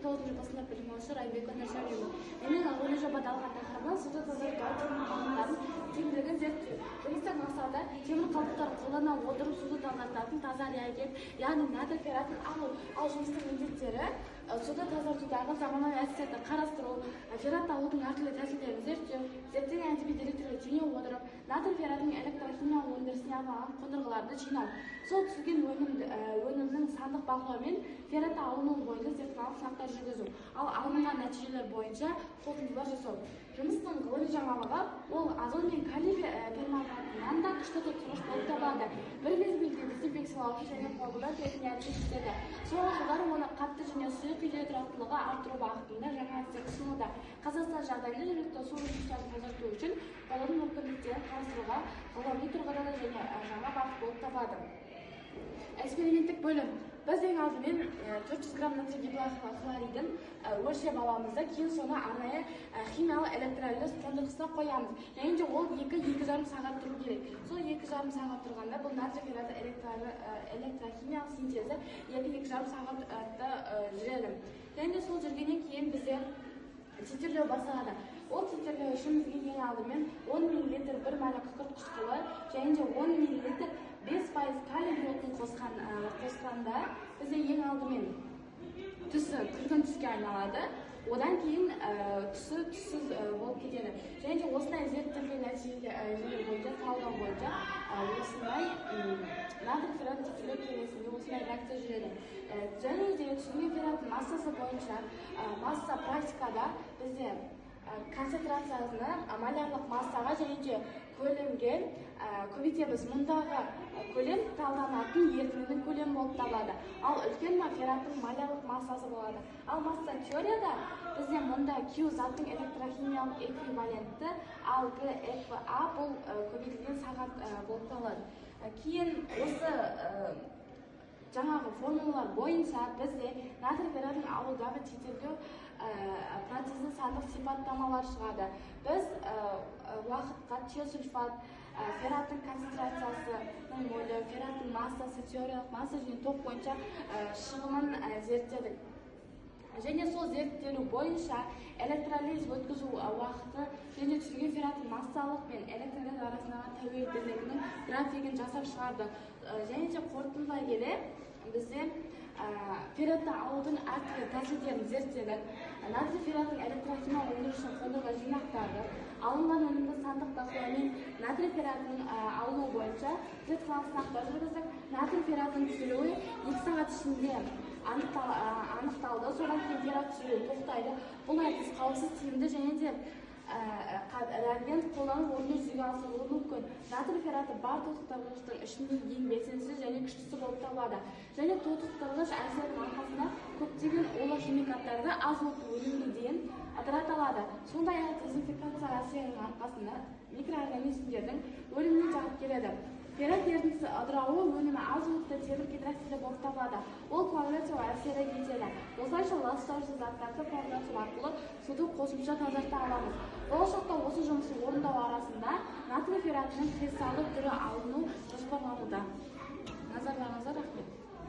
9 басында білім алушы Райымбек Нұршалиева. Менің ғылыми жобада алған тақырыбым суды тазарту темір қалдықтарын тиімділігін зерттеу. Жұмыстың мақсаты темір қалдықтарын қолдана отырып суды тазартатын таза реагент, яғни натрий ферратын алу. Ал жұмыстың міндеттері суды тазартудағы заманауи әдістерді қарастыру, феррат алудың әртүрлі тәсілдерін зерттеу, зерттеген антибиотиктерге түйіне отырып, натрий ферраттың электрохимиялық өндірісіне арналған қондырғыларды жинау. Сол түсірген өнімнің сандық бақылау мен феррат алынуы бойынша зертханалық сынақтар жүргізу. Ал алынған нәтижелер бойынша қорытындылар жасау. Жұмыстың ғылыми жаңалығы ол азот мен калий перманганатынан да күшті тұтқыш болып табылады. Бір мезгілде дезинфекциялаушы және қабылдау ретінде әрекет етеді. Соңғы жылдары оны қатты және сұйық күйде тұрақтылығы арттыру бағытында жаңа әдістер ұсынылуда. Қазақстан жағдайында жергілікті су ресурстарын тазарту үшін қолдану мүмкіндіктерін қарастыруға ғылыми тұрғыда да және жаңа бағыт болып табылады. Эксперименттік бөлім. Біз ең алдымен 400 грамм натрий гидрохлоридін өлшеп аламыз да, кейін соны арнайы химиялық электролиз қондырғысына қоямыз. Және де ол 2-2,5 сағат тұру керек. Сол 2,5 сағат тұрғанда бұл натрий ферраты электрохимиялық синтезі 2-2,5 сағатта жүреді. Және де сол жүргеннен кейін бізде титрлеу басталады. Ол титрлеу үшін бізге ең алдымен 10 мл 1 мол күкірт қышқылы және де 10 мл 5% калий иодын қосқанда бізде ең алдымен түсі күлгін түске айналады. Одан кейін түсі түссіз болып кетеді. Және де осындай зерттелген нәтижелер бойынша, талдау бойынша осындай натрий феррат титрлеу келесінде осындай реакция жүреді. Және де түсірген ферраттың массасы бойынша масса практикада бізде концентрациясына малярлық массаға және де көлемге көбейтеміз. Мұндағы көлем талданатын ерітіндінің көлемі болып табылады. Ал үлкен ферраттың малярлық массасы болады. Ал масса теорияда бізде мұнда Q заттың электрохимиялық эквиваленті, ал GFA бұл көбейтілген сағат болып табылады. Кейін осы жаңағы формулалар бойынша бізде натрий ферратын алудағы титрлеу процесі сандық сипаттамалар шығады. Біз уақытқа тиосульфат, ферраттың концентрациясының молі, ферраттың массасы, теориялық масса және ток бойынша шығымын зерттедік. Және сол зерттелу бойынша электролиз өткізу уақыты және түсірген ферраттың массалық пен электролиз арасындағы тәуелділігінің графигін жасап шығарды. Және де қорытындылай келе бізде ферратты алудың әртүрлі тәсілдерін зерттедік. Натрий ферраттың электрохимиялық өндірісінің қондырғы жинақтары, алынған өнімді сандық бақылаумен натрий ферраттың алыну бойынша зертханалық сынақтар жүргіздік. Натрий ферраттың түзілуі 2 сағат ішінде анықталды. Содан кейін феррат түзілуі тоқтайды. Бұл әдіс қауіпсіз, тиімді және де реагент қолданып орынды жүзеге асырылуы мүмкін. Натрий ферраты бар тотықтырғыштың ішінде ең белсендісі және күштісі болып табылады. Және тотықтырғыш әсерінің арқасында көптеген улы химикаттарды аз уақытта өнімге дейін ыдырата алады. Сондай-ақ дезинфекция әсерінің арқасында микроорганизмдердің өліміне жағып келеді. Феррат ерітіндісі ыдырауы өнімі аз уақытта темір гидроксиді болып табылады. Ол коагуляциялау әсері етеді. Осылайша ластаушы заттарды коагуляциялау арқылы суды қосымша тазарта аламыз. Болашақта осы жұмысты орындау арасында натрий ферратының кристалды түрі алыну жоспарлануда. Назарларыңызға рахмет.